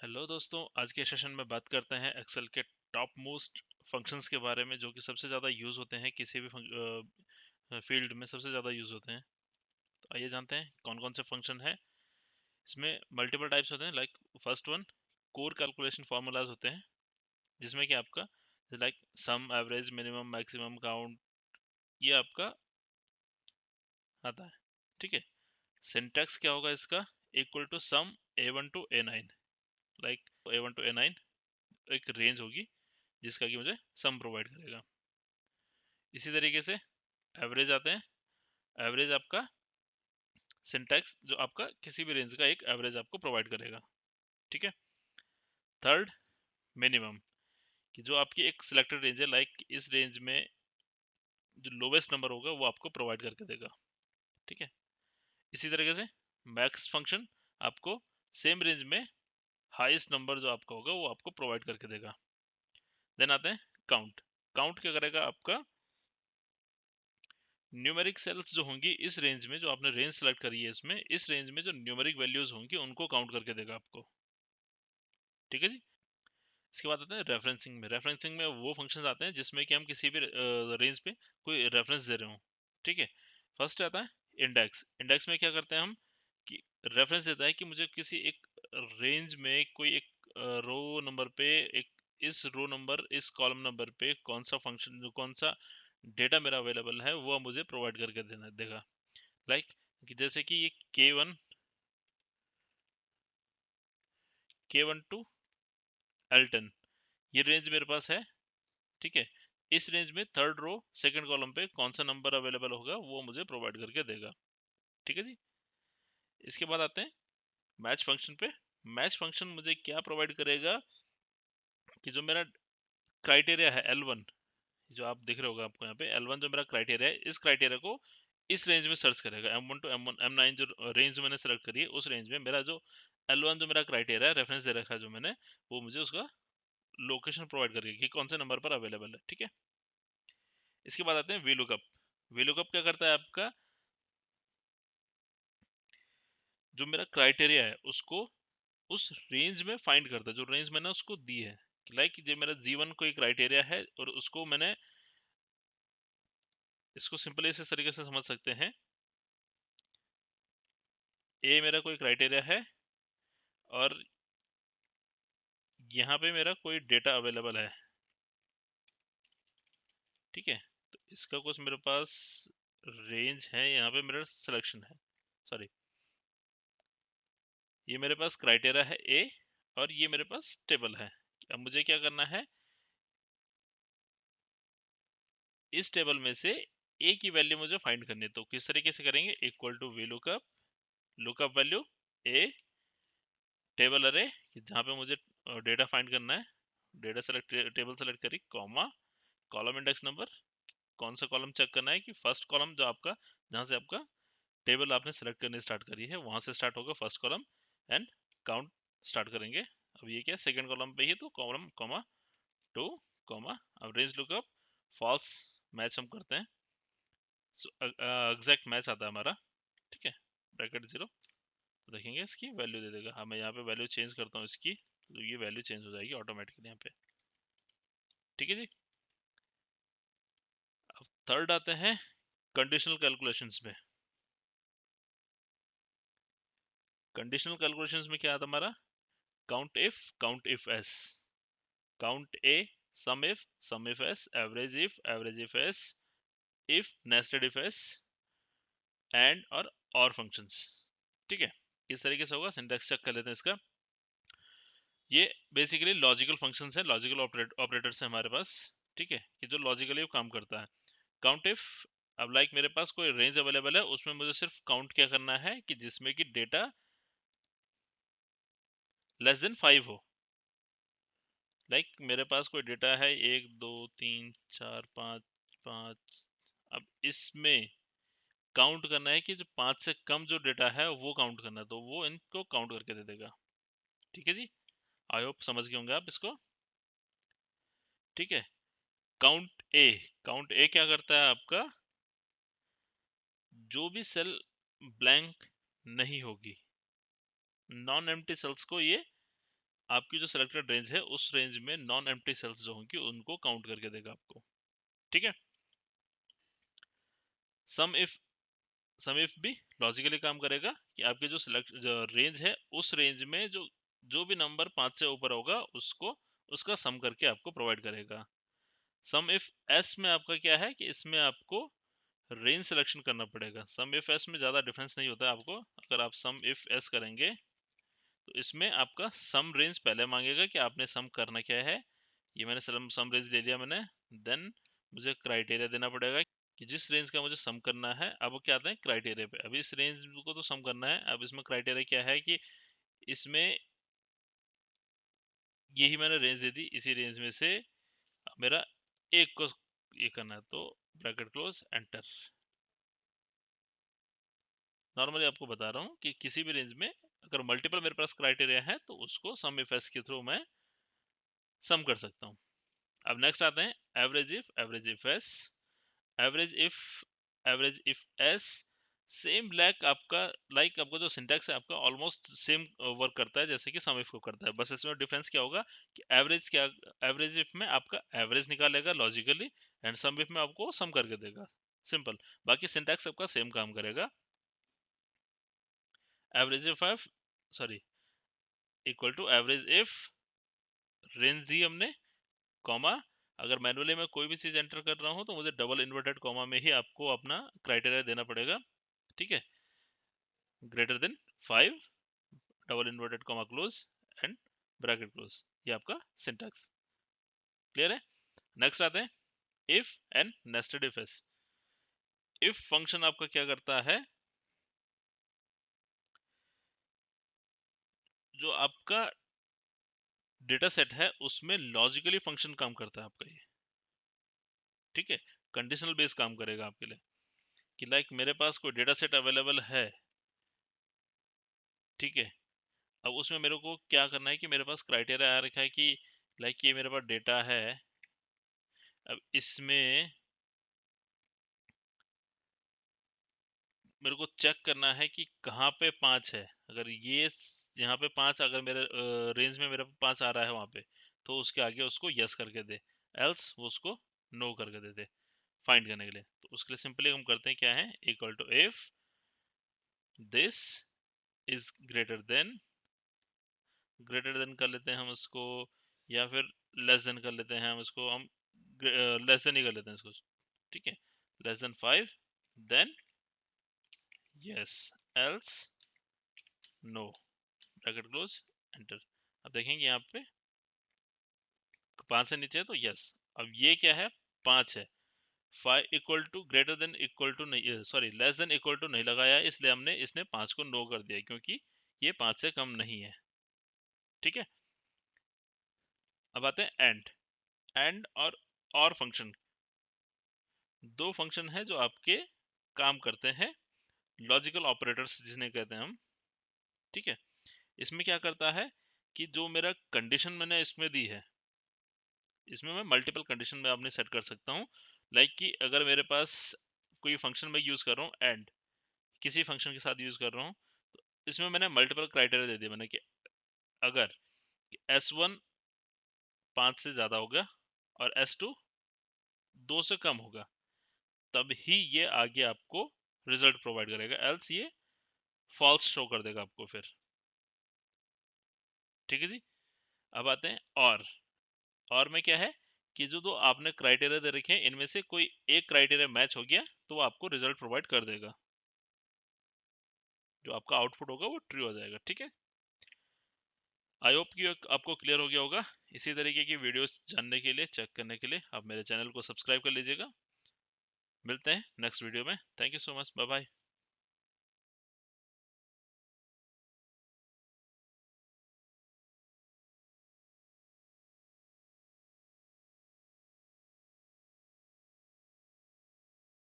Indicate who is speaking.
Speaker 1: Hello दोस्तों, आज के सेशन में बात करते हैं एक्सेल के टॉप मोस्ट फंक्शंस के बारे में जो कि सबसे ज़्यादा यूज़ होते हैं किसी भी फील्ड में सबसे ज़्यादा यूज़ होते हैं। तो आइए जानते हैं कौन कौन से फंक्शन है। इसमें मल्टीपल टाइप्स होते हैं। Like first one, core calculation formulas होते हैं जिसमें कि आपका like sum, average, minimum, maximum, count, ये आपका आता है। ठीक है। सिंटैक्स क्या होगा इसका? Equal to sum A1 to A9। Like A1 to A9 एक रेंज होगी जिसका कि मुझे सम प्रोवाइड करेगा। इसी तरीके से एवरेज आते हैं। एवरेज आपका सिंटैक्स जो आपका किसी भी रेंज का एक एवरेज आपको प्रोवाइड करेगा। ठीक है। थर्ड, मिनिमम, कि जो आपकी एक सिलेक्टेड रेंज है, लाइक इस रेंज में जो लोवेस्ट नंबर होगा वो आपको प्रोवाइड करके देगा। ठीक है। इसी तरीके से मैक्स फंक्शन आपको सेम रेंज में हाईएस्ट नंबर जो आपका होगा वो आपको प्रोवाइड करके देगा। देन आते हैं काउंट। काउंट क्या करेगा? आपका न्यूमेरिक सेल्स जो होंगी इस रेंज में, जो आपने रेंज सेलेक्ट करी है इसमें, इस रेंज में जो न्यूमेरिक वैल्यूज होंगी उनको काउंट करके देगा आपको। ठीक है जी। इसके बाद आते हैं रेफरेंसिंग में। रेफरेंसिंग में वो फंक्शंस आते हैं जिसमें कि हम किसी भी रेंज पे कोई रेफरेंस दे रहे हो। ठीक है। फर्स्ट आता है इंडेक्स। इंडेक्स में क्या करते हैं हम कि रेफरेंस देता है कि मुझे किसी एक रेंज में कोई एक रो नंबर पे, एक इस रो नंबर, इस कॉलम नंबर पे कौन सा फंक्शन, जो कौन सा डेटा मेरा अवेलेबल है वो मुझे प्रोवाइड करके देना देगा। लाइक कि जैसे कि ये K1 टू L10 ये रेंज मेरे पास है। ठीक है। इस रेंज में थर्ड रो सेकंड कॉलम पे कौन सा नंबर अवेलेबल होगा वो मुझे प्रोवाइड करके देगा। ठीक है जी। इसके बाद आते हैं मैच फंक्शन पे। मैच फंक्शन मुझे क्या प्रोवाइड करेगा कि जो मेरा क्राइटेरिया है L1, जो आप देख रहे होगा आपको यहाँ पे L1 जो मेरा क्राइटेरिया है, इस क्राइटेरिया को इस रेंज में सर्च करेगा। M1 टू M1 M9 जो रेंज मैंने सेलेक्ट करी है उस रेंज में मेरा जो L1 जो मेरा क्राइटेरिया है, रेफरेंस दे रखा है जो मैंने, वो मुझे उसका लोकेशन प्रोवाइड करेगी कि कौन से नंबर पर अवेलेबल है। ठीक है। इसके बाद आते हैं वीलुकअप। वीलुकअप क्या करता है? आपका जो मेरा क्राइटेरिया है उसको उस रेंज में फाइंड करता है जो रेंज मैंने उसको दी है। लाइक जो मेरा G1 कोई क्राइटेरिया है और उसको मैंने, इसको सिंपली इस तरीके से समझ सकते हैं, ए मेरा कोई क्राइटेरिया है और यहाँ पे मेरा कोई डेटा अवेलेबल है। ठीक है। तो इसका कुछ मेरे पास रेंज है, यहाँ पे मेरा सिलेक्शन है, सॉरी, ये मेरे पास क्राइटेरिया है ए और ये मेरे पास टेबल है। अब मुझे क्या करना है, इस टेबल में से ए की वैल्यू मुझे फाइंड करनी है। तो किस तरीके से करेंगे? Equal to V lookup, lookup value A, table array जहाँ पे मुझे डेटा फाइंड करना है, डेटा सेलेक्ट, टेबल सेलेक्ट करी, कॉमा, कॉलम इंडेक्स नंबर, कौन सा कॉलम चेक करना है कि फर्स्ट कॉलम जो आपका, जहाँ से आपका टेबल आपने सेलेक्ट करनी स्टार्ट करी है वहां से स्टार्ट होगा first column, and count start करेंगे। अब ये क्या सेकंड कॉलम पे ही, तो कॉलम कॉमा टू कॉमा, अब रेंज लुकअप फॉल्स मैच हम करते हैं, एग्जैक्ट मैच आता है हमारा। ठीक है। ब्रैकेट जीरो, तो देखेंगे इसकी वैल्यू दे देगा। हाँ, मैं यहाँ पे वैल्यू चेंज करता हूँ इसकी, तो ये वैल्यू चेंज हो जाएगी ऑटोमेटिकली यहाँ पे। ठीक है जी। अब थर्ड आते हैं कंडीशनल कैलकुलेशंस में। कंडीशनल कैलकुलेशंस में क्या आता है हमारा? Count ifs, counta, sum ifs, average ifs, if nested ifs, and और फंक्शंस। ठीक है। इस तरीके से होगा। सिंटैक्स चेक कर लेते हैं इसका। ये बेसिकली लॉजिकल फंक्शंस है, लॉजिकल ऑपरेटर्स है हमारे पास। ठीक है। कि जो लॉजिकली काम करता है। काउंट इफ, अब लाइक मेरे पास कोई रेंज अवेलेबल है, उसमें मुझे सिर्फ काउंट क्या करना है कि जिसमें कि डेटा लेस देन 5 हो। लाइक मेरे पास कोई डेटा है 1 2 3 4 5 5, अब इसमें काउंट करना है कि जो 5 से कम जो डेटा है वो काउंट करना है, तो वो इनको काउंट करके दे देगा। ठीक है जी। आई होप समझ गए होंगे आप इसको। ठीक है। काउंट ए, काउंट ए क्या करता है आपका? जो भी सेल ब्लैंक नहीं होगी, नॉन एम्प्टी सेल्स को ये आपकी जो सिलेक्टेड रेंज है उस रेंज में नॉन एम्प्टी सेल्स जो होंगी उनको काउंट करके देगा आपको, ठीक है। सम इफ भी लॉजिकली काम करेगा कि आपके जो रेंज है उस रेंज में जो जो भी नंबर 5 से ऊपर होगा उसको उसका सम करके आपको प्रोवाइड करेगा। सम इफ एस में आपका क्या है कि इसमें आपको रेंज सिलेक्शन करना पड़ेगा। सम इफ एस में ज्यादा डिफरेंस नहीं होता है आपको। अगर आप सम इफ एस करेंगे तो इसमें आपका सम रेंज पहले मांगेगा कि आपने सम करना क्या है। ये मैंने सम रेंज ले लिया मैंने। देन मुझे क्राइटेरिया देना पड़ेगा कि जिस रेंज का मुझे सम करना है। अब वो क्या आता है क्राइटेरिया पे। अभी इस रेंज को तो सम करना है। अब इसमें क्राइटेरिया क्या है कि इसमें यही मैंने रेंज दे दी, इसी रेंज में से मेरा एक को ये करना है। तो ब्रैकेट क्लोज एंटर। नॉर्मली आपको बता रहा हूँ कि किसी भी रेंज में अगर मल्टीपल मेरे पास क्राइटेरिया है तो उसको सम इफ एस के थ्रू मैं सम कर सकता हूँ। अब नेक्स्ट आते हैं average ifs. Average if S same like आपका जो सिंटैक्स है आपका ऑलमोस्ट सेम वर्क करता है जैसे कि सम इफ को करता है। बस इसमें डिफरेंस क्या होगा कि एवरेज इफ में आपका एवरेज निकालेगा लॉजिकली एंड सम इफ में आपको सम करके देगा। सिंपल। बाकी सिंटैक्स आपका सेम काम करेगा। Average if F sorry equal to average if range दी हमने कॉमा। अगर मैनुअली मैं कोई भी चीज एंटर कर रहा हूं तो मुझे डबल इन्वर्टेड कॉमा में ही आपको अपना क्राइटेरिया देना पड़ेगा, ठीक है। Greater than 5 double inverted comma close and bracket close. ये आपका सिंटैक्स क्लियर है। नेक्स्ट आते हैं if and nested ifs. If function आपका क्या करता है, जो आपका डेटा सेट है उसमें लॉजिकली फंक्शन काम करता है आपका ये, ठीक है। कंडीशनल बेस काम करेगा आपके लिए कि लाइक मेरे पास कोई डेटा सेट अवेलेबल है, ठीक है। अब उसमें मेरे को क्या करना है कि मेरे पास क्राइटेरिया आ रखा है कि लाइक ये मेरे पास डेटा है। अब इसमें मेरे को चेक करना है कि कहाँ पे 5 है। अगर ये यहाँ पे 5 अगर मेरे रेंज में मेरे 5 आ रहा है वहां पे तो उसके आगे उसको यस करके दे, एल्स वो उसको नो करके दे दे फाइंड करने के लिए। तो उसके लिए सिंपली हम करते हैं क्या है equal to if this is greater than कर लेते हैं हम उसको, या फिर लेस देन कर लेते हैं हम उसको। हम लेस देन ही कर लेते हैं इसको, ठीक है। Less than 5 then yes else no bracket close enter. अब देखेंगे यहाँ पे 5 से नीचे है तो यस। अब ये क्या है 5 है। 5 equal to greater than equal to नहीं, sorry less than equal to नहीं लगाया इसलिए हमने इसने 5 को नो कर दिया क्योंकि ये 5 से कम नहीं है, ठीक है। अब आते हैं एंड और फंक्शन। दो फंक्शन है जो आपके काम करते हैं, लॉजिकल ऑपरेटर्स जिन्हें कहते हैं हम, ठीक है। इसमें क्या करता है कि जो मेरा कंडीशन मैंने इसमें दी है, इसमें मैं मल्टीपल कंडीशन में अपने सेट कर सकता हूँ। लाइक कि अगर मेरे पास कोई फंक्शन में यूज कर रहा हूँ एंड किसी फंक्शन के साथ यूज कर रहा हूँ, तो इसमें मैंने मल्टीपल क्राइटेरिया दे दिया मैंने कि अगर S1 5 से ज्यादा होगा और S2 2 से कम होगा तब ही ये आगे आपको रिजल्ट प्रोवाइड करेगा, एल्स ये फॉल्स शो कर देगा आपको फिर, ठीक है जी। अब आते हैं और में क्या है कि जो दो आपने क्राइटेरिया दे रखे हैं इनमें से कोई एक क्राइटेरिया मैच हो गया तो वो आपको रिजल्ट प्रोवाइड कर देगा, जो आपका आउटपुट होगा वो ट्रू हो जाएगा, ठीक है। आई होप कि आपको क्लियर हो गया होगा। इसी तरीके की वीडियोस जानने के लिए, चेक करने के लिए आप मेरे चैनल को सब्सक्राइब कर लीजिएगा। मिलते हैं नेक्स्ट वीडियो में। Thank you so much, bye bye.